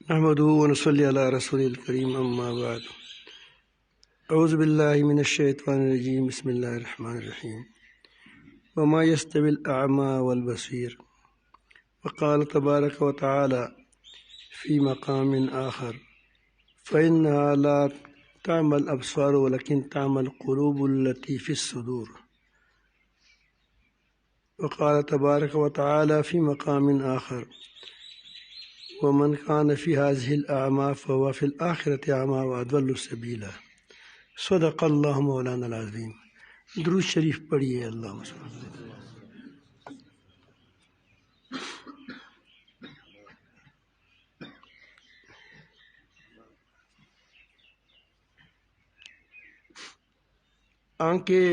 نحمده ونصلي على رسوله الكريم أما بعد أعوذ بالله من الشيطان الرجيم بسم الله الرحمن الرحيم وما يستوي الأعمى والبصير وقال تبارك وتعالى في مقام آخر فإنها لا تعمى الأبصار ولكن تعمى القلوب التي في الصدور وقال تبارك وتعالى في مقام آخر ومن كان في هذه الأعمى فهو في الآخرة أعمى وأضل سبيلا صدق اللہ مولانا العظیم۔ درود شریف پڑھیے۔ اللہم صل علی آنکھیں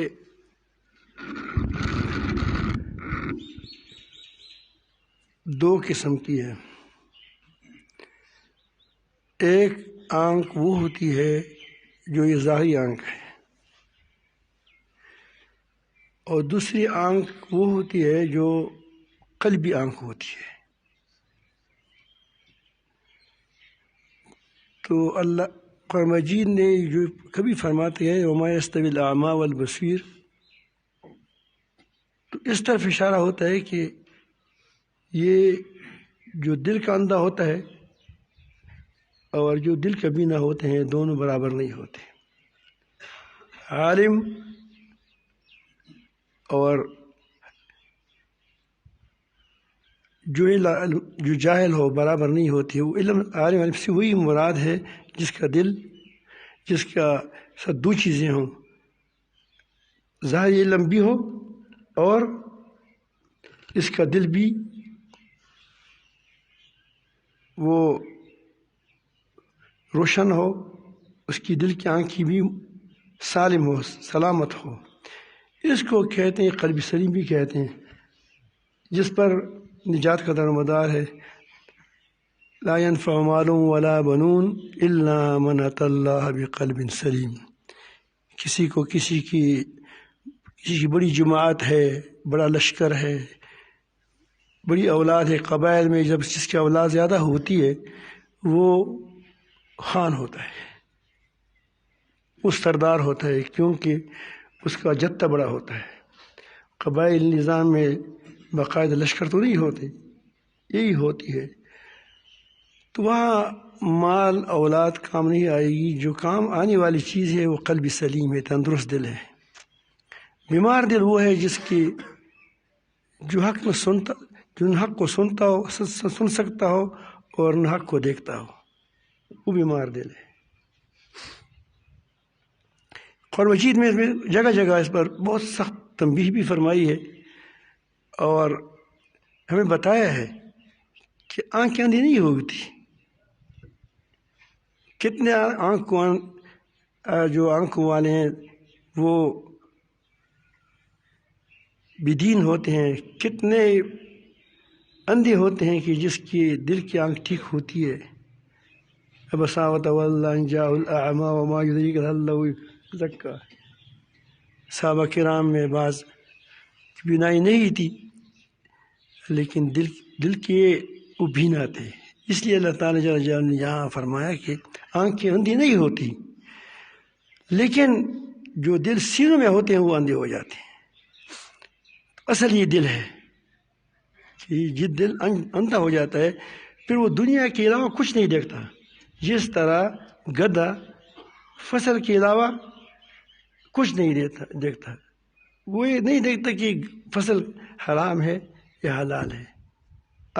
دو قسم کی ہے۔ ایک آنکھ وہ ہوتی ہے جو یہ ظاہری آنکھ ہے، اور دوسری آنکھ وہ ہوتی ہے جو قلبی آنکھ ہوتی ہے۔ تو اللہ قرآن مجید نے جو کبھی فرماتے ہیں وما یستوی الاعمی والبصیر، تو اس طرف اشارہ ہوتا ہے کہ یہ جو دل کا اندھا ہوتا ہے اور جو دل کا بینا ہوتے ہیں دونوں برابر نہیں ہوتے۔ عالم اور جو جاہل ہو برابر نہیں ہوتی۔ وہ عالم سے وہی مراد ہے جس کا دل، جس کا ساتھ دو چیزیں ہوں، ظاہری علم بھی ہو اور اس کا دل بھی وہ روشن ہو، اس کی دل کی آنکھیں بھی سالم ہو، سلامت ہو۔ اس کو کہتے ہیں قلب سلیم بھی کہتے ہیں، جس پر نجات کا دارومدار ہے۔ لا ينفع مال ولا بنون الا من اتى اللہ بقلب سلیم۔ کسی کی بڑی جماعت ہے، بڑا لشکر ہے، بڑی اولاد ہے، قبائل میں جب جس کی اولاد زیادہ ہوتی ہے وہ خان ہوتا ہے، وہ سردار ہوتا ہے، کیونکہ اس کا جتہ بڑا ہوتا ہے۔ قبائل نظام میں باقاعدہ لشکر تو نہیں ہوتے، یہی ہوتی ہے۔ تو وہاں مال اولاد کام نہیں آئے گی، جو کام آنے والی چیز ہے وہ قلب سلیم ہے، تندرست دل ہے۔ بیمار دل وہ ہے جس کی جو حق کو سنتا ہو، سن سکتا ہو اور نہ حق کو دیکھتا ہو، وہ بیمار دل ہے۔ قرآن مجید میں جگہ جگہ اس پر بہت سخت تنبیہ بھی فرمائی ہے اور ہمیں بتایا ہے کہ آنکھیں اندھی نہیں ہوتی۔ کتنے جو آنکھوں والے ہیں وہ بدین ہوتے ہیں، کتنے اندھے ہوتے ہیں کہ جس کی دل کی آنکھ ٹھیک ہوتی ہے۔ عبس وتولى أن جاءه الأعمى وما يدريك لعله يزكى۔ صحابہ کرام میں بعض بینائی نہیں تھی لیکن دل کے وہ بینا تھے، اس لیے اللہ تعالیٰ جل جلالہ نے یہاں فرمایا کہ آنکھیں اندھی نہیں ہوتی، لیکن جو دل سینوں میں ہوتے ہیں وہ اندھے ہو جاتے ہیں۔ اصل یہ دل ہے کہ یہ دل اندھا ہو جاتا ہے، پھر وہ دنیا کے علاوہ کچھ نہیں دیکھتا۔ جس طرح گدھا فصل کے علاوہ کچھ نہیں دیکھتا، وہ یہ نہیں دیکھتا کہ فصل حرام ہے یا حلال ہے۔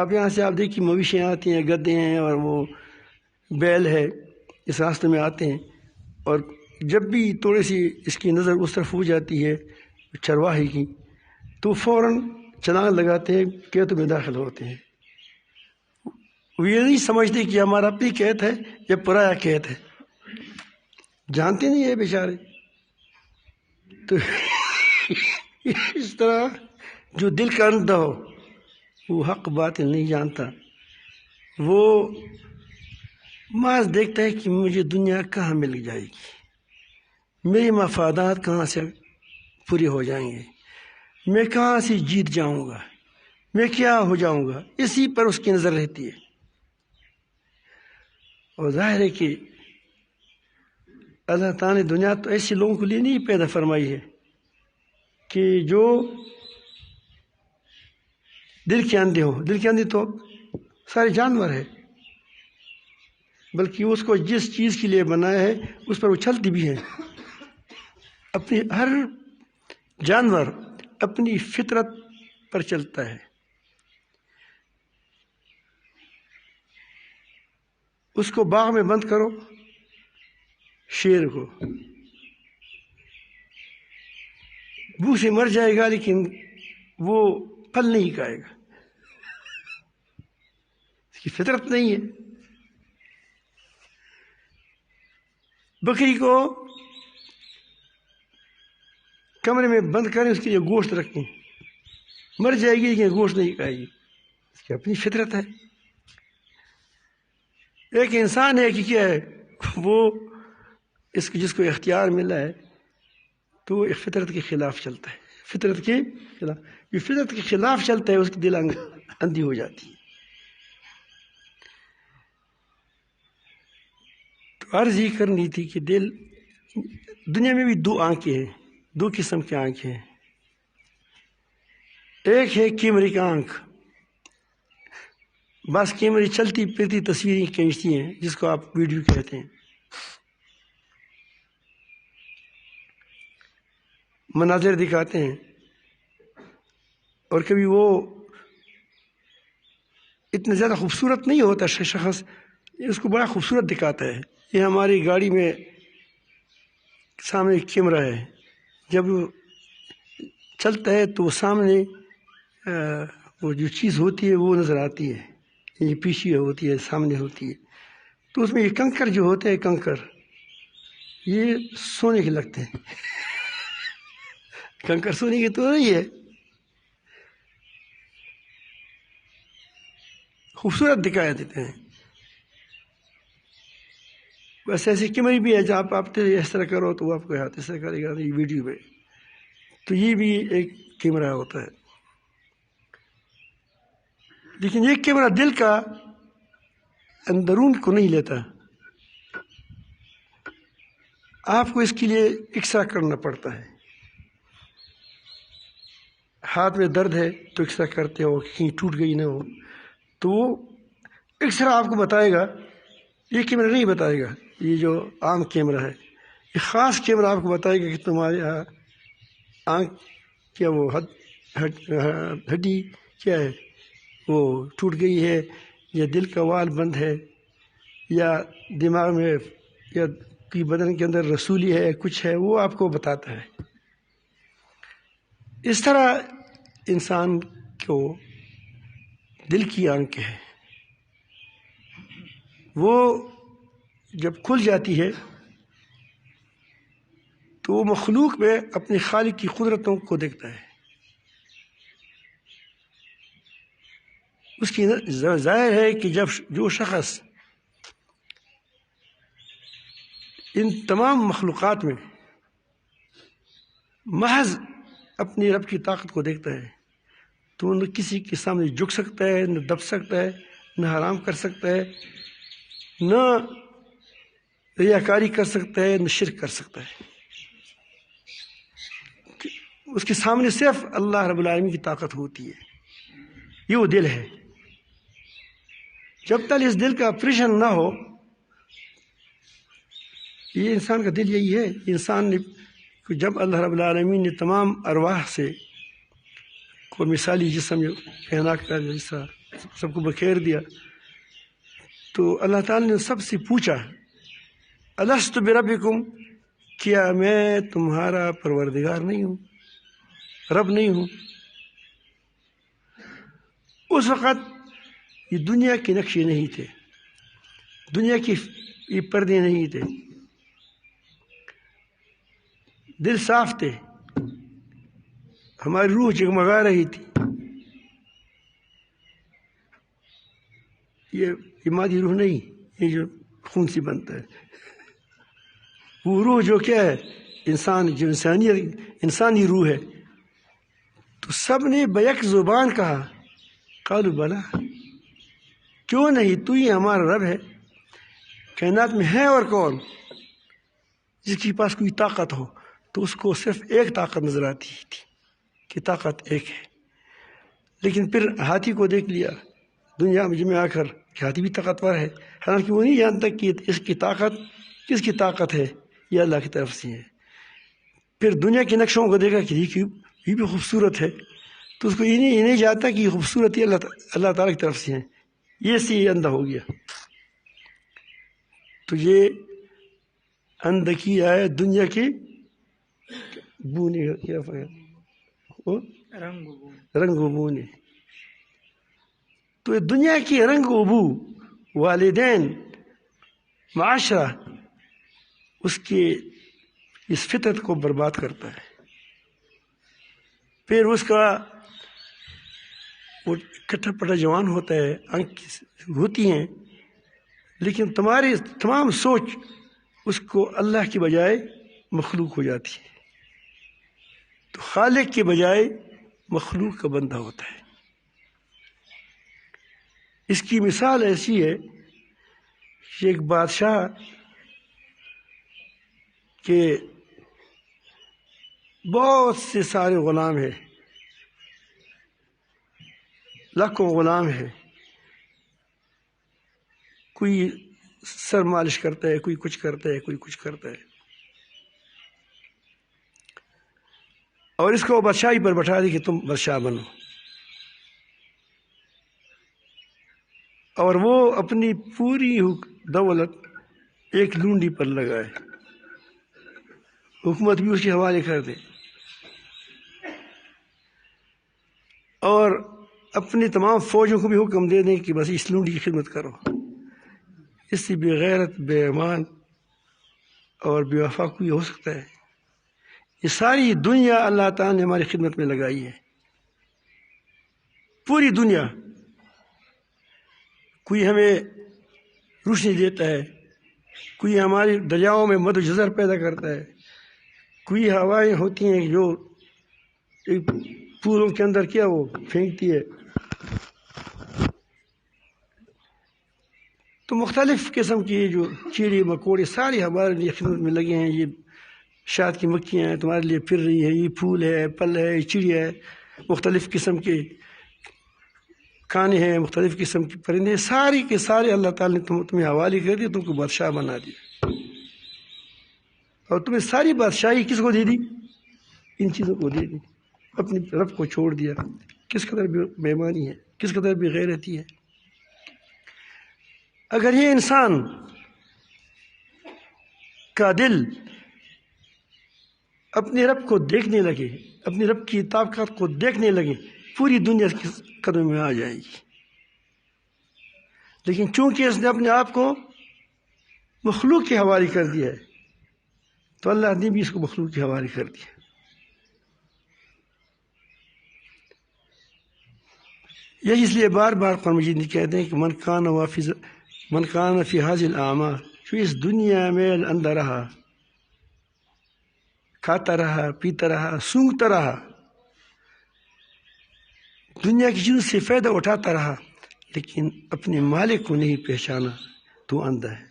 اب یہاں سے آپ دیکھیے مویشیاں آتی ہیں، گدھے ہیں اور وہ بیل ہے، اس راستے میں آتے ہیں، اور جب بھی تھوڑی سی اس کی نظر اس طرف ہو جاتی ہے چرواہے کی تو فوراً چھلانگ لگاتے ہیں، کھیتوں میں داخل ہوتے ہیں۔ وہ یہ نہیں سمجھتے کہ ہمارا اپنی کھیت ہے یا پرایا کھیت ہے، جانتے نہیں ہیں بیچارے۔ تو اس طرح جو دل کا اندھا ہو وہ حق باطل نہیں جانتا، وہ محض دیکھتا ہے کہ مجھے دنیا کہاں مل جائے گی، میری مفادات کہاں سے پوری ہو جائیں گے، میں کہاں سے جیت جاؤں گا، میں کیا ہو جاؤں گا، اسی پر اس کی نظر رہتی ہے۔ اور ظاہر ہے کہ اللہ تعالیٰ نے دنیا تو ایسے لوگوں کے لیے نہیں پیدا فرمائی ہے کہ جو دل کے اندھے ہو. دل کے اندھے تو سارے جانور ہے، بلکہ اس کو جس چیز کے لیے بنایا ہے اس پر وہ چلتی بھی ہے. اپنی ہر جانور اپنی فطرت پر چلتا ہے. اس کو باغ میں بند کرو، شیر کو بھوک سے مر جائے گا لیکن وہ پھل نہیں کھائے گا، اس کی فطرت نہیں ہے. بکری کو کمرے میں بند کریں، اس کے لیے گوشت رکھیں، مر جائے گی لیکن گوشت نہیں کھائے گی، اس کی اپنی فطرت ہے. ایک انسان ہے کہ کیا ہے وہ جس کو اختیار ملا ہے تو وہ فطرت کے خلاف چلتا ہے. فطرت کے خلاف، جو فطرت کے خلاف چلتا ہے اس کی دل اندھی ہو جاتی ہے. تو عرض یہ کرنی تھی کہ دل، دنیا میں بھی دو آنکھیں ہیں، دو قسم کی آنکھیں ہیں. ایک ہے کیمرے کی آنکھ، بس کیمرے چلتی پھرتی تصویریں کھینچتی ہیں جس کو آپ ویڈیو کہتے ہیں، مناظر دکھاتے ہیں، اور کبھی وہ اتنا زیادہ خوبصورت نہیں ہوتا شخص، اس کو بڑا خوبصورت دکھاتا ہے. یہ ہماری گاڑی میں سامنے کیمرہ ہے، جب وہ چلتا ہے تو وہ سامنے وہ جو چیز ہوتی ہے وہ نظر آتی ہے، یہ پیچھے ہوتی ہے سامنے ہوتی ہے. تو اس میں یہ کنکر جو ہوتے ہیں، کنکر یہ سونے کے لگتے ہیں. کنکر سونے کے تو نہیں ہے، خوبصورت دکھائی دیتے ہیں. بس ایسے کیمرے بھی ہے جہاں آپ اس طرح کرو تو وہ آپ کو ہاتھ اس طرح کرے گا یہ ویڈیو میں، تو یہ بھی ایک کیمرہ ہوتا ہے. لیکن یہ کیمرہ دل کا اندرون کو نہیں لیتا. آپ کو اس کے لیے ایکسرا کرنا پڑتا ہے. ہاتھ میں درد ہے تو ایکسرا کرتے ہو کہیں ٹوٹ گئی نہ ہو تو وہ ایکسرا آپ کو بتائے گا، یہ کیمرہ نہیں بتائے گا. یہ جو عام کیمرہ ہے، یہ خاص کیمرہ آپ کو بتائے گا کہ تمہارے یہاں آنکھ کیا وہ ہڈی کیا ہے وہ ٹوٹ گئی ہے، یا دل کا وال بند ہے، یا دماغ میں یا کہ بدن کے اندر رسولی ہے کچھ ہے، وہ آپ کو بتاتا ہے. اس طرح انسان کو دل کی آنکھ ہے، وہ جب کھل جاتی ہے تو وہ مخلوق میں اپنے خالق کی قدرتوں کو دیکھتا ہے. اس کی ظاہر ہے کہ جب جو شخص ان تمام مخلوقات میں محض اپنی رب کی طاقت کو دیکھتا ہے تو نہ کسی کے سامنے جھک سکتا ہے، نہ دب سکتا ہے، نہ حرام کر سکتا ہے، نہ ریاکاری کر سکتا ہے، نہ شرک کر سکتا ہے. اس کے سامنے صرف اللہ رب العالمین کی طاقت ہوتی ہے. یہ وہ دل ہے. جب تک اس دل کا آپریشن نہ ہو، یہ انسان کا دل یہی ہے. انسان نے جب اللہ رب العالمین نے تمام ارواح سے کو مثالی جسم پہنا کر جیسا سب کو بکھیر دیا تو اللہ تعالیٰ نے سب سے پوچھا الست بربکم، کیا میں تمہارا پروردگار نہیں ہوں، رب نہیں ہوں؟ اس وقت یہ دنیا کے نقشے نہیں تھے، دنیا کی یہ پردے نہیں تھے، دل صاف تھے، ہماری روح جگمگا رہی تھی. یہ مادی روح نہیں، یہ جو خون سے بنتا ہے، وہ روح جو کیا ہے انسان، جو انسانی روح ہے. تو سب نے بیک زبان کہا قالوا بلا، کیوں نہیں، تو ہی ہمارا رب ہے. کائنات میں ہے اور کون جس کے پاس کوئی طاقت ہو تو اس کو صرف ایک طاقت نظر آتی تھی کہ طاقت ایک ہے، لیکن پھر ہاتھی کو دیکھ لیا دنیا میں آ کر کہ ہاتھی بھی طاقتور ہے، حالانکہ وہ نہیں جانتا کہ اس کی طاقت کس کی طاقت ہے، یہ اللہ کی طرف سے ہے۔ پھر دنیا کے نقشوں کو دیکھا کہ یہ بھی خوبصورت ہے، تو اس کو یہ نہیں جانتا کہ یہ خوبصورتی اللہ تعالیٰ کی طرف سے ہے، یہ سے یہ اندھا ہو گیا۔ تو یہ اندھی آئے دنیا کی بو نے کیا رنگ و بو نے، تو دنیا کی رنگ و بو والدین معاشرہ اس کے اس فطرت کو برباد کرتا ہے۔ پھر اس کا وہ کٹھا پٹا جوان ہوتا ہے، آنکھ ہوتی ہیں، لیکن تمہاری تمام سوچ اس کو اللہ کی بجائے مخلوق ہو جاتی ہے، تو خالق کے بجائے مخلوق کا بندہ ہوتا ہے۔ اس کی مثال ایسی ہے کہ ایک بادشاہ کے بہت سے سارے غلام ہیں، لاکھوں غلام ہیں، کوئی سر مالش کرتا ہے، کوئی کچھ کرتا ہے، کوئی کچھ کرتا ہے، اور اس کو بادشاہی پر بٹھا دی کہ تم بادشاہ بنو، اور وہ اپنی پوری دولت ایک لونڈی پر لگائے، حکومت بھی اس کے حوالے کر دے، اور اپنی تمام فوجوں کو بھی حکم دے دیں کہ بس اس لونڈی کی خدمت کرو۔ اس سے بے غیرت، بے ایمان اور بے وفا کوئی ہو سکتا ہے؟ یہ ساری دنیا اللہ تعالیٰ نے ہماری خدمت میں لگائی ہے، پوری دنیا۔ کوئی ہمیں روشنی دیتا ہے، کوئی ہماری دریاؤں میں مد و جزر پیدا کرتا ہے، کوئی ہوائیں ہوتی ہیں جو ایک پھولوں کے اندر کیا وہ پھینکتی ہے، تو مختلف قسم کی جو کیڑے مکوڑے سارے ہمارے لیے خدمت میں لگے ہیں۔ یہ شہد کی مکھیاں ہیں تمہارے لیے پھر رہی ہیں، یہ پھول ہے، پھل ہے، چڑیا ہے، مختلف قسم کے کھانے ہیں، مختلف قسم کے پرندے، سارے کے سارے اللہ تعالیٰ نے تمہیں حوالے کر دیا، تم کو بادشاہ بنا دیا، اور تمہیں ساری بادشاہی کس کو دے دی؟ ان چیزوں کو دے دی، اپنے رب کو چھوڑ دیا۔ کس قدر بے ایمانی ہے، کس قدر بے غیرتی ہے۔ اگر یہ انسان کا دل اپنے رب کو دیکھنے لگے، اپنے رب کی طاقت کو دیکھنے لگے، پوری دنیا اس کے قدم میں آ جائے گی، لیکن چونکہ اس نے اپنے آپ کو مخلوق کے حوالے کر دیا ہے، تو اللہ نے بھی اس کو مخلوق کے حوالے کر دیا۔ یہ اس لیے بار بار قرآن مجید میں کہتے ہیں کہ من کان فی هذه الاعمال، جو اس دنیا میں اندر رہا، کھاتا رہا، پیتا رہا، سونگتا رہا، دنیا کی چیزوں سے فائدہ اٹھاتا رہا، لیکن اپنے مالک کو نہیں پہچانا، تو اندھا ہے،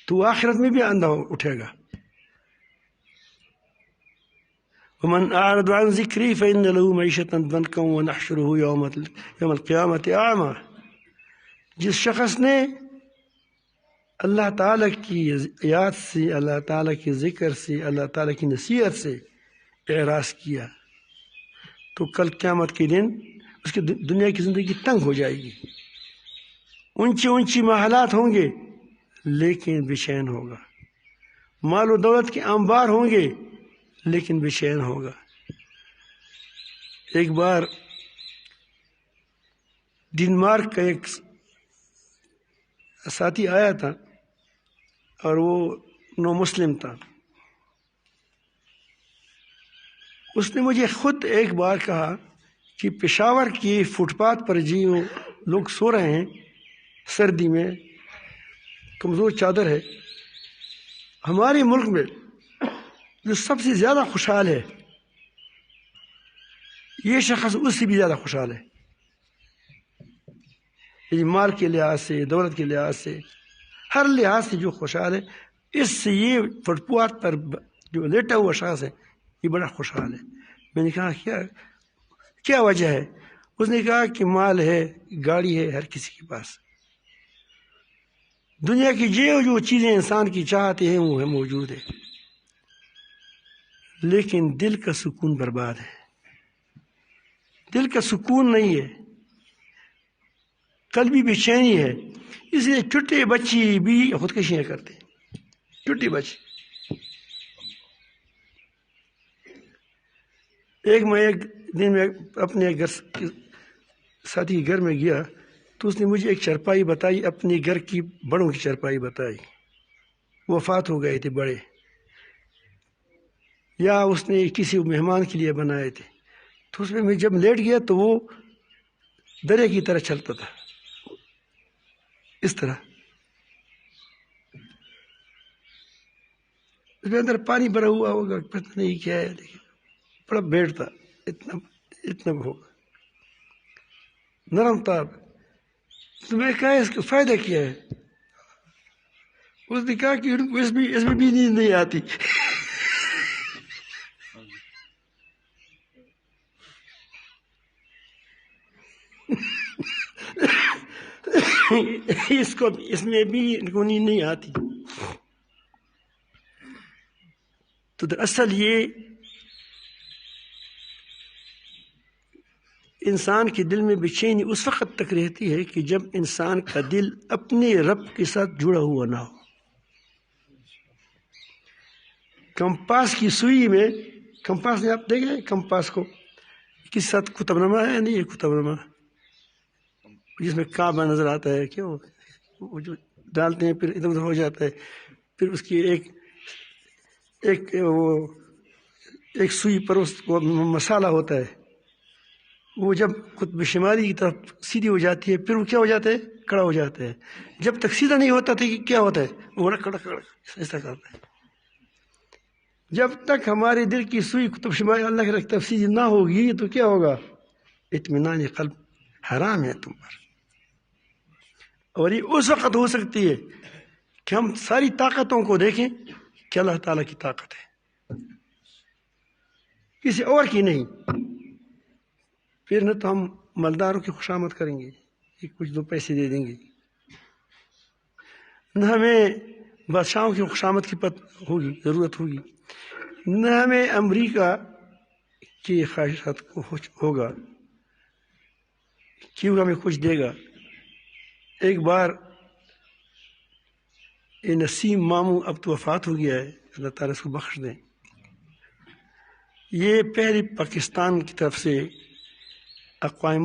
تو آخرت میں بھی اندھا اٹھے گا۔ ومن اعرض عن ذکری فإن له معیشۃ ضنکا ونحشره یوم القیامۃ اعمی، جس شخص نے اللہ تعالیٰ کی یاد سے، اللہ تعالیٰ کے ذکر سے، اللہ تعالیٰ کی نصیحت سے اعراض کیا، تو کل قیامت کے دن اس کی دنیا کی زندگی تنگ ہو جائے گی، اونچی اونچی محلات ہوں گے لیکن بے چین ہوگا، مال و دولت کے انبار ہوں گے لیکن بے چین ہوگا۔ ایک بار ڈنمارک کا ایک ساتھی آیا تھا اور وہ نو مسلم تھا، اس نے مجھے خود ایک بار کہا کہ پشاور کی فٹ پاتھ پر لوگ سو رہے ہیں سردی میں، کمزور چادر ہے، ہمارے ملک میں جو سب سے زیادہ خوشحال ہے یہ شخص اس سے بھی زیادہ خوشحال ہے، یعنی مال کے لحاظ سے، دولت کے لحاظ سے، ہر لحاظ سے جو خوشحال ہے، اس سے یہ فٹپاتھ پر جو لیٹا ہوا شخص ہے یہ بڑا خوشحال ہے۔ میں نے کہا کیا وجہ ہے؟ اس نے کہا کہ مال ہے، گاڑی ہے، ہر کسی کے پاس، دنیا کی جو چیزیں انسان کی چاہتے ہیں وہ ہے موجود ہے، لیکن دل کا سکون برباد ہے، دل کا سکون نہیں ہے، قلبی بے چینی ہے۔ اس لیے چھوٹے بچے بھی خودکشیاں کرتے ہیں، چھوٹے بچے۔ ایک دن میں اپنے ساتھی کے گھر میں گیا تو اس نے مجھے ایک چرپائی بتائی، اپنے گھر کی بڑوں کی چرپائی بتائی، وفات ہو گئے تھے بڑے، یا اس نے کسی مہمان کے لیے بنائے تھے، تو اس میں جب لیٹ گیا تو وہ دریا کی طرح چلتا تھا، اس طرح اس میں اندر پانی بھرا ہوا ہوگا، پتہ نہیں کیا ہے، لیکن بڑا بیٹ تھا، اتنا ہوگا، نرم تاب۔ تو میں کہا اس کا فائدہ کیا ہے؟ اس نے کہا کہ اس میں بھی نیند نہیں آتی۔ اس میں بھی ان کو نیند نہیں آتی۔ تو دراصل یہ انسان کے دل میں بے چینی اس وقت تک رہتی ہے کہ جب انسان کا دل اپنے رب کے ساتھ جڑا ہوا نہ ہو۔ کمپاس کی سوئی میں، کمپاس نے آپ دیکھیں کمپاس کو کس ساتھ کتب نما ہے، نہیں یہ کتب نما جس میں کعبہ نظر آتا ہے، کیوں وہ جو ڈالتے ہیں پھر ادھر ادھر ہو جاتا ہے، پھر اس کی ایک سوئی پر اس کو مسالہ ہوتا ہے، وہ جب قطب شمالی کی طرف سیدھی ہو جاتی ہے پھر وہ کیا ہو جاتا ہے؟ کڑا ہو جاتا ہے۔ جب تک سیدھا نہیں ہوتا تھا کہ کیا ہوتا ہے؟ وہ کڑا ایسا کرتا ہے۔ جب تک ہمارے دل کی سوئی قطب شمالی اللہ کی طرف سیدھی نہ ہوگی تو کیا ہوگا؟ اطمینان قلب حرام ہے تم پر۔ اور یہ اس وقت ہو سکتی ہے کہ ہم ساری طاقتوں کو دیکھیں کہ اللہ تعالیٰ کی طاقت ہے، کسی اور کی نہیں۔ پھر نہ تو ہم مالداروں کی خوشامد کریں گے کہ کچھ دو پیسے دے دیں گے، نہ ہمیں بادشاہوں کی خوشامد کی ہوگی، ضرورت ہوگی، نہ ہمیں امریکہ کی خواہشات کو ہوگا کہ وہ ہمیں کچھ دے گا۔ ایک بار یہ نسیم ماموں اب تو وفات ہو گیا ہے، اللہ تعالیٰ اس کو بخش دیں، یہ پہلے پاکستان کی طرف سے اقوام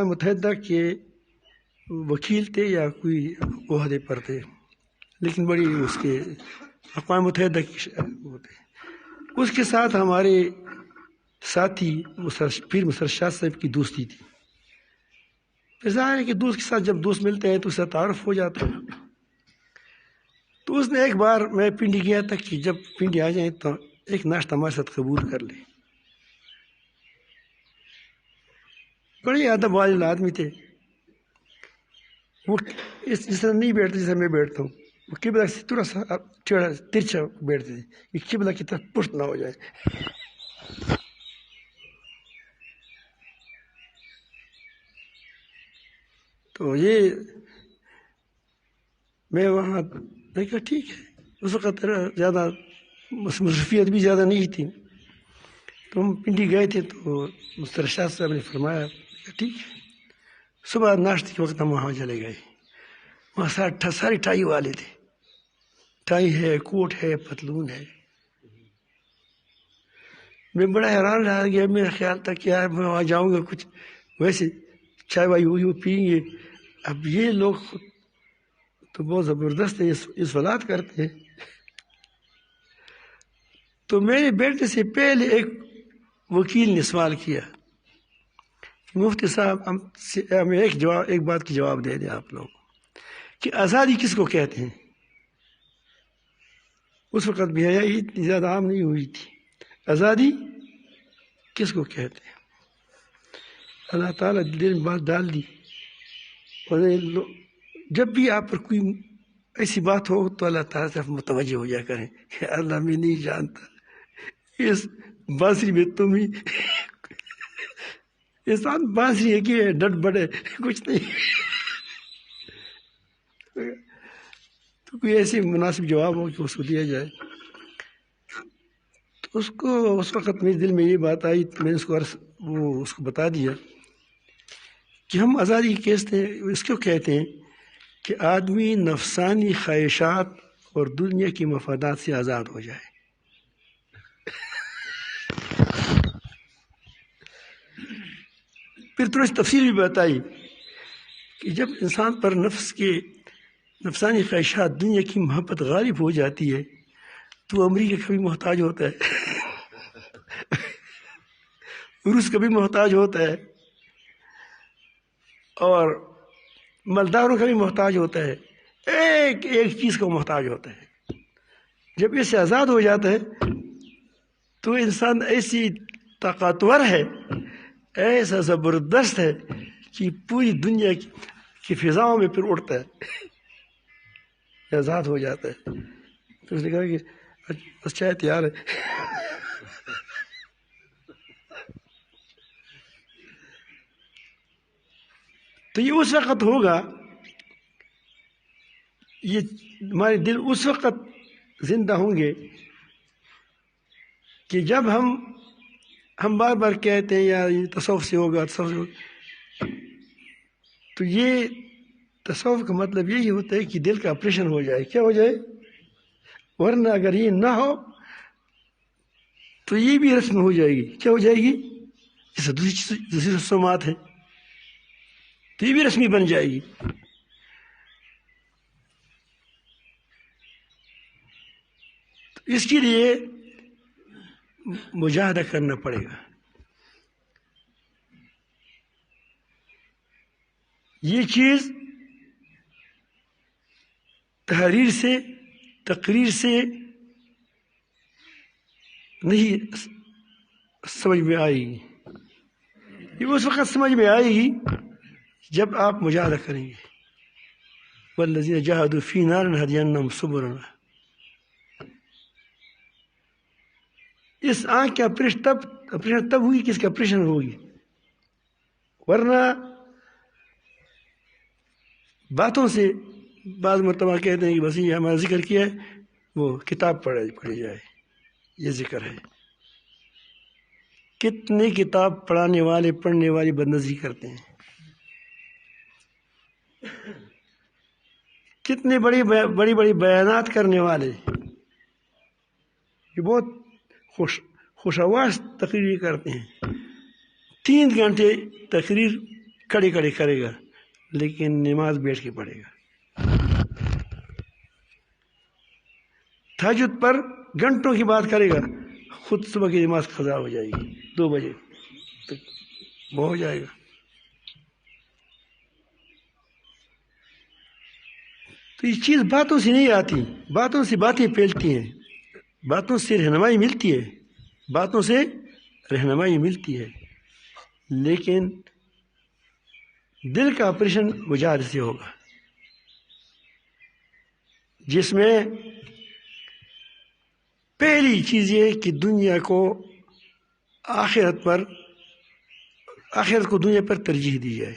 متحدہ کے وکیل تھے یا کوئی عہدے پر تھے، لیکن بڑی اس کے اقوام متحدہ کی وہ تھے۔ اس کے ساتھ ہمارے ساتھی پیر مسر شاہ صاحب کی دوستی تھی۔ پھر ظاہر ہے کہ دوست کے ساتھ جب دوست ملتے ہیں تو اس سے تعارف ہو جاتا ہے۔ تو اس نے ایک بار، میں پنڈی گیا تھا کہ جب پنڈی آ جائیں تو ایک ناشتہ ہمارے ساتھ قبول کر لے۔ بڑے ادب والے آدمی تھے، وہ اس طرح نہیں بیٹھتے جیسے میں بیٹھتا ہوں، وہ قبلہ سے تھوڑا سا ٹیڑھا ترچھا بیٹھتے تھے کہ قبلہ کی طرف پشت نہ ہو جائے۔ تو یہ میں وہاں دیکھا ٹھیک ہے، اس وقت زیادہ مصروفیت بھی زیادہ نہیں تھی، تو ہم پنڈی گئے تھے تو مستر شاہ صاحب نے فرمایا ٹھیک ہے۔ صبح ناشتے کے وقت ہم وہاں چلے گئے، وہاں سارے ٹائی والے تھے، ٹائی ہے، کوٹ ہے، پتلون ہے۔ میں بڑا حیران رہ گیا، میرا خیال تھا کہ یار میں وہاں جاؤں گا کچھ ویسے چائے وائی ہوئی وہ پئیں گے۔ اب یہ لوگ تو بہت زبردست ہے، اس ولاد کرتے ہیں۔ تو میرے بیٹے سے پہلے ایک وکیل نے سوال کیا، مفتی صاحب ہمیں ایک بات کی جواب دے دیں آپ لوگ کہ آزادی کس کو کہتے ہیں؟ اس وقت بھی حیائی اتنی زیادہ عام نہیں ہوئی تھی۔ آزادی کس کو کہتے ہیں؟ اللہ تعالیٰ دل میں بات ڈال دی، اور جب بھی آپ پر کوئی ایسی بات ہو تو اللہ تعالیٰ طرف متوجہ ہو جا کریں کہ اللہ میں نہیں جانتا اس بانسری میں تم ہی انسان بانسری ہے کہ ڈٹ بڑے کچھ نہیں. تو کوئی ایسی مناسب جواب ہو کہ اس کو دیا جائے. تو اس کو اس وقت میرے دل میں یہ بات آئی تو میں نے اس کو بتا دیا کہ ہم آزادی کہتے ہیں اس کو کہتے ہیں کہ آدمی نفسانی خواہشات اور دنیا کی مفادات سے آزاد ہو جائے. پھر تھوڑی سی تفصیل بھی بتائی کہ جب انسان پر نفسانی خواہشات دنیا کی محبت غالب ہو جاتی ہے تو امریکہ کبھی محتاج ہوتا ہے، روس کبھی محتاج ہوتا ہے، اور مالداروں کا بھی محتاج ہوتا ہے، ایک ایک چیز کو محتاج ہوتا ہے. جب اس سے آزاد ہو جاتا ہے تو انسان ایسی طاقتور ہے، ایسا زبردست ہے کہ پوری دنیا کی فضاؤں میں پھر اڑتا ہے، آزاد ہو جاتا ہے. تو اس نے کہا کہ بس چائے تیار ہے. تو یہ اس وقت ہوگا، یہ ہمارے دل اس وقت زندہ ہوں گے کہ جب ہم بار بار کہتے ہیں یا یہ تصوف سے ہوگا، تصوف سے ہوگا، تو یہ تصوف کا مطلب یہی ہوتا ہے کہ دل کا آپریشن ہو جائے. کیا ہو جائے؟ ورنہ اگر یہ نہ ہو تو یہ بھی رسم ہو جائے گی. کیا ہو جائے گی؟ جیسے دوسری رسومات ہیں تو یہ بھی رسمی بن جائے گی. تو اس کے لیے مجاہدہ کرنا پڑے گا. یہ چیز تحریر سے، تقریر سے نہیں سمجھ میں آئے گی. یہ اس وقت سمجھ میں آئے گی جب آپ مجاہدہ کریں گے. والذین جاہدوا فینا لنہدینہم سبلنا. اس آنکھ کے آپریشن تب ہوگی کہ اس کا آپریشن ہوگی، ورنہ باتوں سے بعض مرتبہ کہتے ہیں کہ بس یہ ہمارا ذکر کیا ہے، وہ کتاب پڑھی جائے، یہ ذکر ہے. کتنے کتاب پڑھانے والے پڑھنے والی بدنظری کرتے ہیں، کتنے بڑی بیانات کرنے والے، یہ بہت خوش آواز تقریر کرتے ہیں. 3 گھنٹے تقریر کھڑے کرے گا لیکن نماز بیٹھ کے پڑھے گا. تہجد پر گھنٹوں کی بات کرے گا، خود صبح کی نماز قضا ہو جائے گی 2 بجے تک وہ ہو جائے گا. تو یہ چیز باتوں سے نہیں آتی، باتوں سے باتیں پھیلتی ہیں، باتوں سے رہنمائی ملتی ہے، لیکن دل کا آپریشن مجاہدے سے ہوگا، جس میں پہلی چیز یہ کہ دنیا کو آخرت کو دنیا پر ترجیح دی جائے.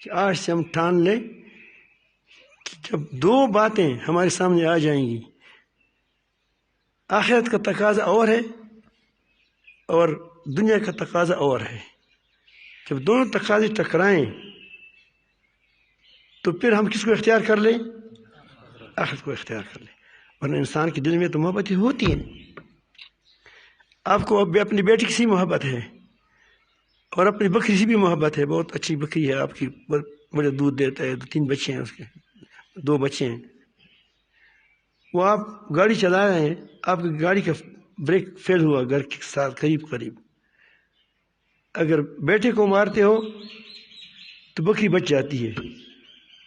کہ آج سے ہم ٹھان لیں کہ جب 2 باتیں ہمارے سامنے آ جائیں گی، آخرت کا تقاضا اور ہے اور دنیا کا تقاضا اور ہے، جب دونوں تقاضے ٹکرائیں تو پھر ہم کس کو اختیار کر لیں؟ آخرت کو اختیار کر لیں. ورنہ انسان کے دل میں تو محبتیں ہوتی ہیں. آپ کو اب اپنی بیٹی سے محبت ہے اور اپنی بکری سے بھی محبت ہے، بہت اچھی بکری ہے آپ کی، بڑے دودھ دیتا ہے، 3 بچے ہیں اس کے، 2 بچے ہیں. وہ آپ گاڑی چلا رہے ہیں، آپ کی گاڑی کا بریک فیل ہوا گھر کے ساتھ قریب، اگر بیٹے کو مارتے ہو تو بکری بچ جاتی ہے،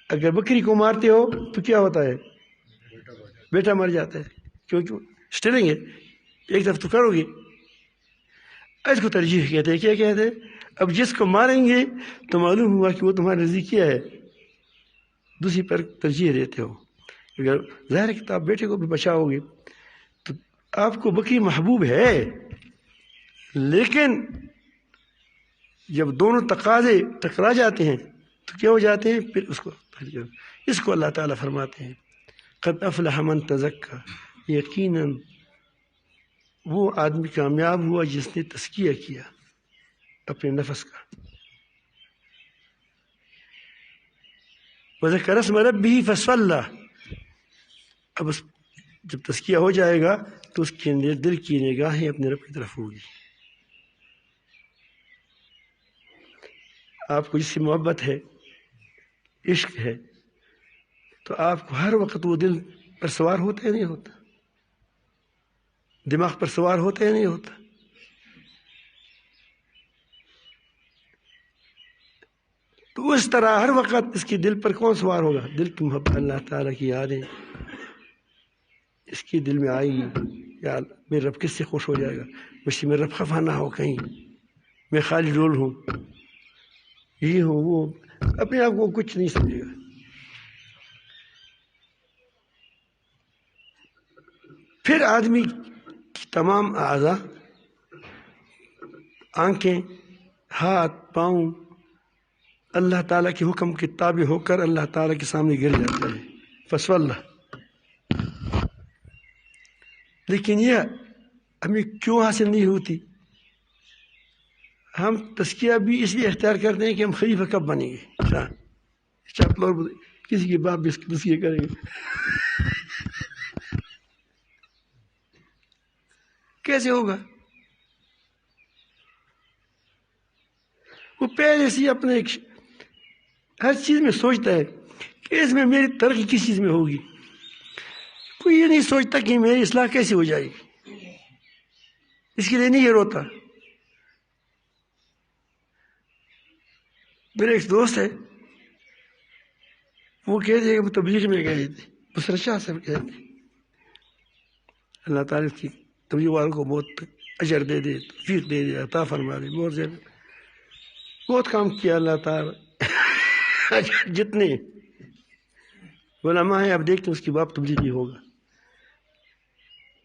اگر بکری کو مارتے ہو تو کیا ہوتا ہے؟ بیٹا مر جاتا ہے. کیونکہ اسٹیئرنگ ہے، ایک طرف تو کرو گے. اس کو ترجیح کہتے ہیں. کیا کہتے ہیں؟ اب جس کو ماریں گے تو معلوم ہوا کہ وہ تمہارا نزدیک کیا ہے، دوسری پر ترجیح دیتے ہو. اگر ظاہر ہے کہ آپ بیٹے کو بھی بچاؤ گے تو آپ کو بکری محبوب ہے، لیکن جب دونوں تقاضے ٹکرا جاتے ہیں تو کیا ہو جاتے ہیں؟ پھر اس کو اللہ تعالیٰ فرماتے ہیں قد افلح من تزکا، یقیناً وہ آدمی کامیاب ہوا جس نے تزکیہ کیا اپنے نفس کا. وذکر اسم ربہ فصلی، اب جب تزکیہ ہو جائے گا تو اس کے دل کی نگاہیں اپنے رب کی طرف ہوگی. آپ کو جس سے محبت ہے، عشق ہے، تو آپ کو ہر وقت وہ دل پر سوار ہوتا ہے نہیں ہوتا؟ دماغ پر سوار ہوتا ہے نہیں ہوتا؟ تو اس طرح ہر وقت اس کی دل پر کون سوار ہوگا؟ دل کی محبت، اللہ تعالیٰ کی یادیں اس کی دل میں آئے گی. یا میرے رب کس سے خوش ہو جائے گا؟ مجھ سے میرا رب خفا نہ ہو کہیں، میں خالی ڈول ہوں، یہ ہوں وہ، اپنے آپ کو کچھ نہیں سمجھے گا. پھر آدمی کی تمام اعضاء، آنکھیں، ہاتھ، پاؤں اللہ تعالیٰ کے حکم کے تابع ہو کر اللہ تعالیٰ کے سامنے گر جاتا ہے. فصلی. لیکن یہ ہمیں کیوں حاصل نہیں ہوتی؟ ہم تزکیہ بھی اس لیے اختیار کرتے ہیں کہ ہم خلیفہ کب بنیں گے. چاپلور کسی کے باپ بھی اس کی تزکیہ کریں گے. کیسے ہوگا؟ وہ پہلے سے اپنے ہر چیز میں سوچتا ہے کہ اس میں میری ترقی کس چیز میں ہوگی. کوئی یہ نہیں سوچتا کہ میری اصلاح کیسے ہو جائے گی، اس کے لیے نہیں یہ روتا. میرے ایک دوست ہے، وہ کہتے ہیں کہ وہ تبلیغ میں گئے تھے، بسرا شاہ صاحب کہتے ہیں، اللہ تعالیٰ کی تبلیغ والوں کو بہت اجر دے دے، توفیق دے دے، عطا فرما دے، بہت زیادہ بہت کام کیا اللہ تعالیٰ. جتنے علماء ہیں آپ دیکھتے ہیں اس کی باپ تبلیغی ہوگا.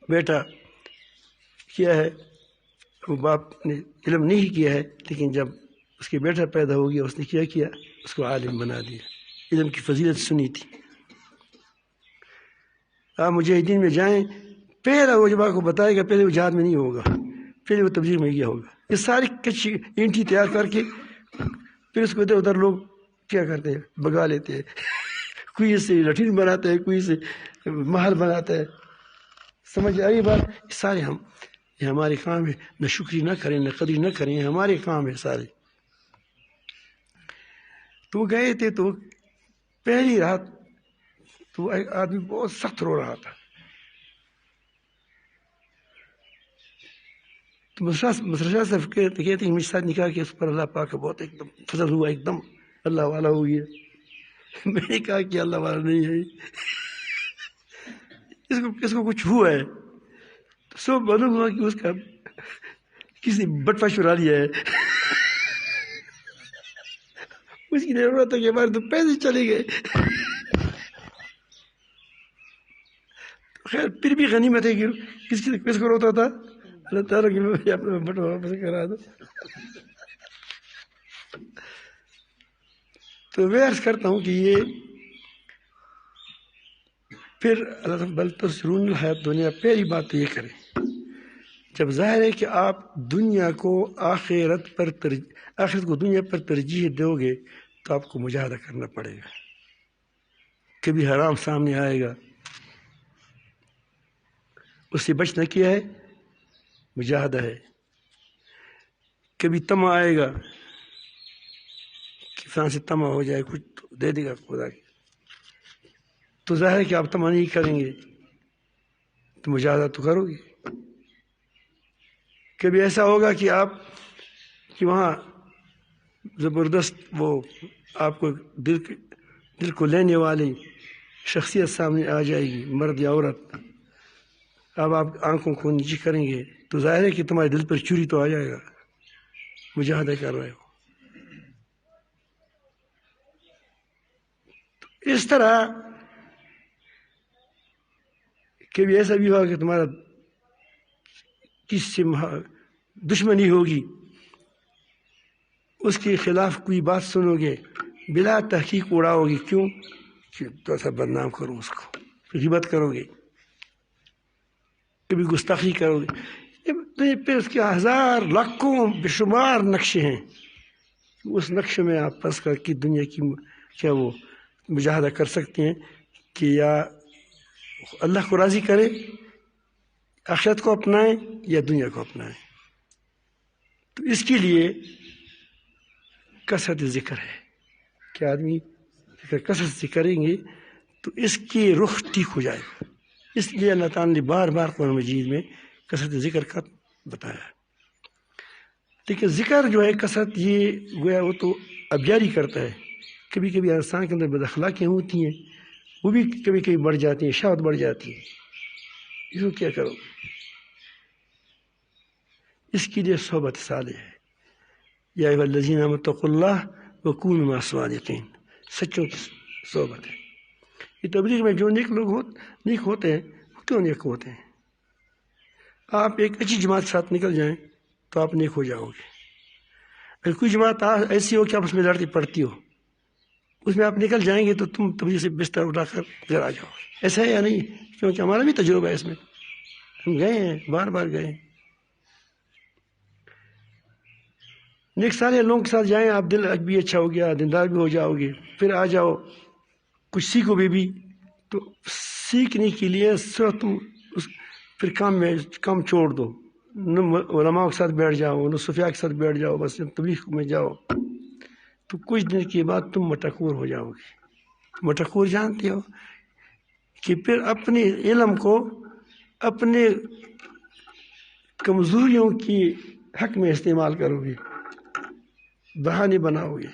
بیٹا کیا ہے، وہ باپ نے علم نہیں کیا ہے، لیکن جب اس کے بیٹا پیدا ہو گیا اس نے کیا اس کو عالم بنا دیا، علم کی فضیلت سنی تھی. آپ مجاہدین میں جائیں، پہلا وہ جب آپ کو بتائے گا پہلے وہ جہاد میں نہیں ہوگا، پہلے وہ تبلیغ میں گیا ہوگا. یہ ساری کچی اینٹی تیار کر کے پھر اس کو ادھر ادھر لوگ کیا کرتے ہیں، بگا لیتے ہیں. کوئی اس سے لٹھین بناتا ہے، کوئی سے محل بناتا ہے. سمجھ آئی بات؟ سارے یہ ہمارے کام ہے. نہ شکری نہ کریں، نہ قدر نہ کریں، ہمارے کام ہے سارے. تو گئے تھے تو پہلی رات تو ایک آدمی بہت سخت رو رہا تھا. تو مسرشاہ صاحب کہتے ہیں مجھ ساتھ نکاح کے اس پر اللہ پاک کا بہت ایک دم فضل ہوا، ایک دم اللہ والا ہو گیا. میں نے کہا کہ اللہ والا نہیں ہے، اس کو کچھ ہوا ہے. تو سب معلوم ہوا کہ اس کا کسی نے بٹوا چرا لیا ہے. اس کی ضرورت ہے کہ ہمارے تو پیسے چلے گئے. خیر پھر بھی غنیمت ہے کہ کس کو روتا تھا؟ اللہ تعالیٰ کی میں اپنا بٹوا واپس کرا دو. تو میں عرض کرتا ہوں کہ یہ پھر اللہ تعالیٰ بل تسرون الحیات دنیا، پہلی بات تو یہ کریں جب ظاہر ہے کہ آپ دنیا کو آخرت کو دنیا پر ترجیح دو گے تو آپ کو مجاہدہ کرنا پڑے گا. کبھی حرام سامنے آئے گا، اس سے بچنا کیا ہے؟ مجاہدہ ہے. کبھی طمع آئے گا کہ فلاں سے طمع ہو جائے، کچھ تو دے دے گا خدا کی، تو ظاہر ہے کہ آپ طمع نہیں کریں گے تو مجاہدہ تو کرو گے. کبھی ایسا ہوگا کہ آپ کہ وہاں زبردست وہ آپ کو دل کو لینے والی شخصیت سامنے آ جائے گی، مرد یا عورت. اب آپ آنکھوں کو نیچے کریں گے تو ظاہر ہے کہ تمہارے دل پر چوری تو آ جائے گا، مجاہدہ کر رہے ہو. اس طرح کبھی ایسا بھی ہوا کہ تمہارا کس سے دشمنی ہوگی، اس کے خلاف کوئی بات سنو گے، بلا تحقیق اڑاؤ گے، کیوں کہ تو سا بدنام کرو، اس کو غیبت کرو گے، کبھی گستاخی کرو گے، پھر اس کے ہزار لاکھوں بے شمار نقشے ہیں، اس نقشے میں آپ پھنس کر کے دنیا کی کیا وہ مجاہدہ کر سکتے ہیں کہ یا اللہ کو راضی کرے، آخرت کو اپنائیں یا دنیا کو اپنائیں۔ تو اس کے لیے کثرت ذکر ہے کہ آدمی کثرت سے کریں گے تو اس کی رخ ٹھیک ہو جائے گا۔ اس لیے اللہ تعالیٰ نے بار بار قرآن مجید میں کثرت ذکر کا بتایا۔ لیکن ذکر جو ہے کثرت، یہ گویا وہ تو اب جاری کرتا ہے، کبھی کبھی انسان کے اندر بد اخلاقیاں ہوتی ہیں، وہ بھی کبھی کبھی بڑھ جاتی ہیں، شہوت بڑھ جاتی ہے، اس کو کیا کرو؟ اس کے لیے صحبت صالح ہے، یا ایھا الذین آمنوا اتقوا اللہ وکونوا مع الصادقین، سچوں کی صحبت ہے۔ یہ تبلیغ میں جو نیک لوگ نیک ہوتے ہیں، وہ کیوں نیک ہوتے ہیں؟ آپ ایک اچھی جماعت کے ساتھ نکل جائیں تو آپ نیک ہو جاؤ گے۔ اگر کوئی جماعت ایسی ہو کہ آپ اس میں لڑتی پڑتی ہو، اس میں آپ نکل جائیں گے تو تم تبلیغ سے بستر اٹھا کر گھر آ جاؤ گے۔ ایسا ہے یا نہیں؟ کیونکہ ہمارا بھی تجربہ ہے اس میں، ہم گئے ہیں، بار بار گئے ہیں۔ نیک صالح لوگوں کے ساتھ جائیں، آپ دل بھی اچھا ہو گیا، دیندار بھی ہو جاؤ گے، پھر آ جاؤ کچھ سیکھو بھی تو سیکھنے کے لیے صرف تم پھر کام چھوڑ دو، نہ علماء کے ساتھ بیٹھ جاؤ، نہ صوفیاء کے ساتھ بیٹھ جاؤ، بس تبلیغ میں جاؤ، تو کچھ دن کے بعد تم مٹکور ہو جاؤ گے۔ مٹکور جانتے ہو کہ پھر اپنے علم کو اپنے کمزوریوں کی حق میں استعمال کرو گے، بہانے بناؤ گے،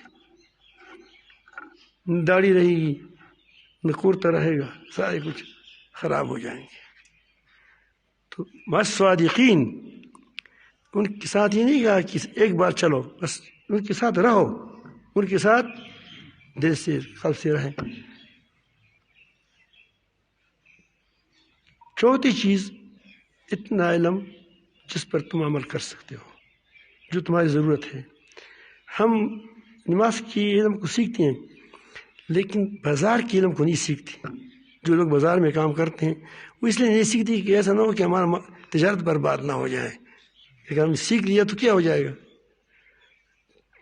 داڑھی رہے گی، نکورتا رہے گا، سارے کچھ خراب ہو جائیں گے۔ تو بس صادقین، ان کے ساتھ یہ نہیں کہا کہ ایک بار چلو، بس ان کے ساتھ رہو، ان کے ساتھ دل سے قلب سے رہیں۔ چوتھی چیز، اتنا علم جس پر تم عمل کر سکتے ہو، جو تمہاری ضرورت ہے۔ ہم نماز کی علم کو سیکھتے ہیں لیکن بازار کے علم کو نہیں سیکھتے۔ جو لوگ بازار میں کام کرتے ہیں وہ اس لیے نہیں سیکھتے کہ ایسا نہ ہو کہ ہمارا تجارت برباد نہ ہو جائے، اگر ہم سیکھ لیا تو کیا ہو جائے گا؟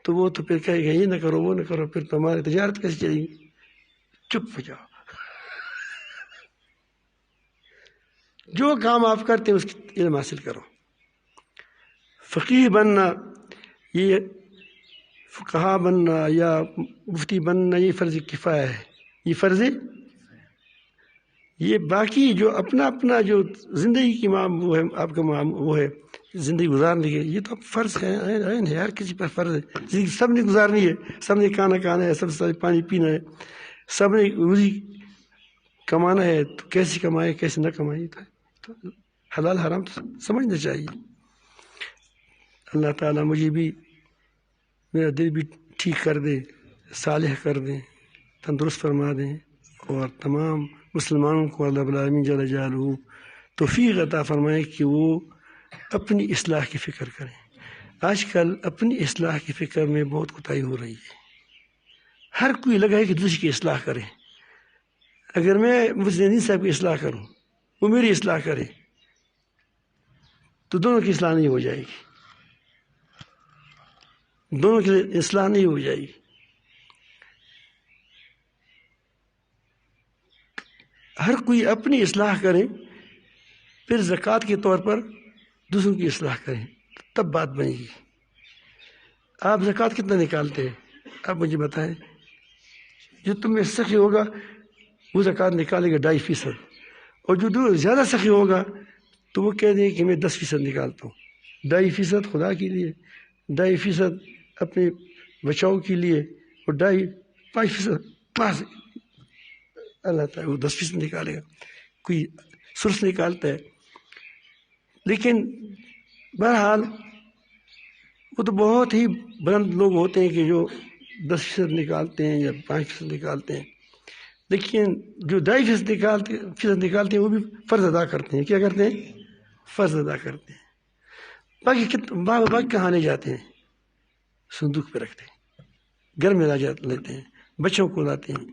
تو وہ تو پھر کہے گا یہ نہ کرو وہ نہ کرو، پھر تو ہماری تجارت کیسے چلے گی؟ چپ ہو جاؤ، جو کام آپ کرتے ہیں اس کی علم حاصل کرو۔ فقیہ بننا، یہ فقہا بننا یا مفتی بننا، یہ فرض کفایہ ہے، یہ فرض، یہ باقی جو اپنا اپنا جو زندگی کی وہ ہے، آپ کا وہ ہے زندگی گزارنے کے، یہ تو فرض ہے، ہر کسی پر فرض ہے۔ زندگی سب نے گزارنی ہے، سب نے کھانا ہے، سب سے پانی پینا ہے، سب نے روزی کمانا ہے، تو کیسے کمائے کیسے نہ کمائے، تو حلال حرام تو سمجھنا چاہیے۔ اللہ تعالیٰ مجھے بھی، میرا دل بھی ٹھیک کر دے، صالح کر دیں، تندرست فرما دیں، اور تمام مسلمانوں کو اللہ رب العالمین جل جلالہ توفیق عطا فرمائے کہ وہ اپنی اصلاح کی فکر کریں۔ آج کل اپنی اصلاح کی فکر میں بہت کوتاہی ہو رہی ہے، ہر کوئی لگا ہے کہ دوسری کی اصلاح کرے۔ اگر میں مفتی نعیم صاحب کی اصلاح کروں، وہ میری اصلاح کرے، تو دونوں کی اصلاح نہیں ہو جائے گی، دونوں کی اصلاح نہیں ہو جائے گی۔ ہر کوئی اپنی اصلاح کرے، پھر زکوٰۃ کے طور پر دوسروں کی اصلاح کریں، تب بات بنے گی۔ آپ زکوٰۃ کتنا نکالتے ہیں؟ آپ مجھے بتائیں۔ جو تم میں سخی ہوگا وہ زکوٰۃ نکالے گا 2.5%، اور جو زیادہ سخی ہوگا تو وہ کہہ دیں کہ میں 10% نکالتا ہوں۔ 2.5% خدا کے لیے، 2.5% اپنے بچاؤ کے لیے، اور 5% اللہ تعالیٰ وہ 10% نکالے گا، کوئی سلس نکالتا ہے۔ لیکن بہرحال وہ تو بہت ہی بلند لوگ ہوتے ہیں کہ جو 10% نکالتے ہیں یا 5% نکالتے ہیں۔ لیکن جو 2.5% نکالتے ہیں وہ بھی فرض ادا کرتے ہیں. کیا کرتے ہیں؟ فرض ادا کرتے ہیں. باقی ماں باپ کہاں لے جاتے ہیں؟ صندوق پہ رکھتے ہیں، گھر میں لا لیتے ہیں، بچوں کو لاتے ہیں.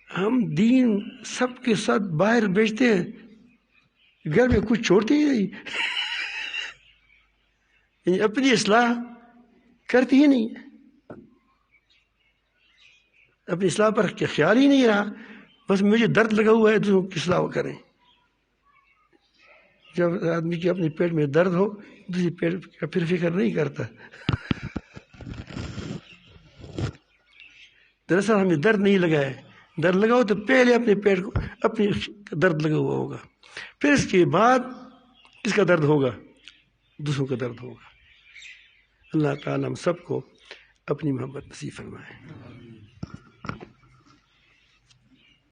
ہم دین سب کے ساتھ باہر بیچتے ہیں، گھر میں کچھ چھوڑتے ہی نہیں. یعنی اپنی اصلاح کرتی ہی نہیں، اپنی اصلاح پر خیال ہی نہیں رہا. بس مجھے درد لگا ہوا ہے دوسروں کی اصلاح کریں. جب آدمی کے اپنے پیٹ میں درد ہو دوسری پیٹ کا پھر فکر نہیں کرتا. دراصل ہمیں درد نہیں لگا ہے. درد لگاؤ تو پہلے اپنے پیٹ کو اپنی درد لگا ہوا ہوگا، پھر اس کے بعد کس کا درد ہوگا؟ دوسروں کا درد ہوگا. اللہ تعالیٰ ہم سب کو اپنی محبت نصیب فرمائے.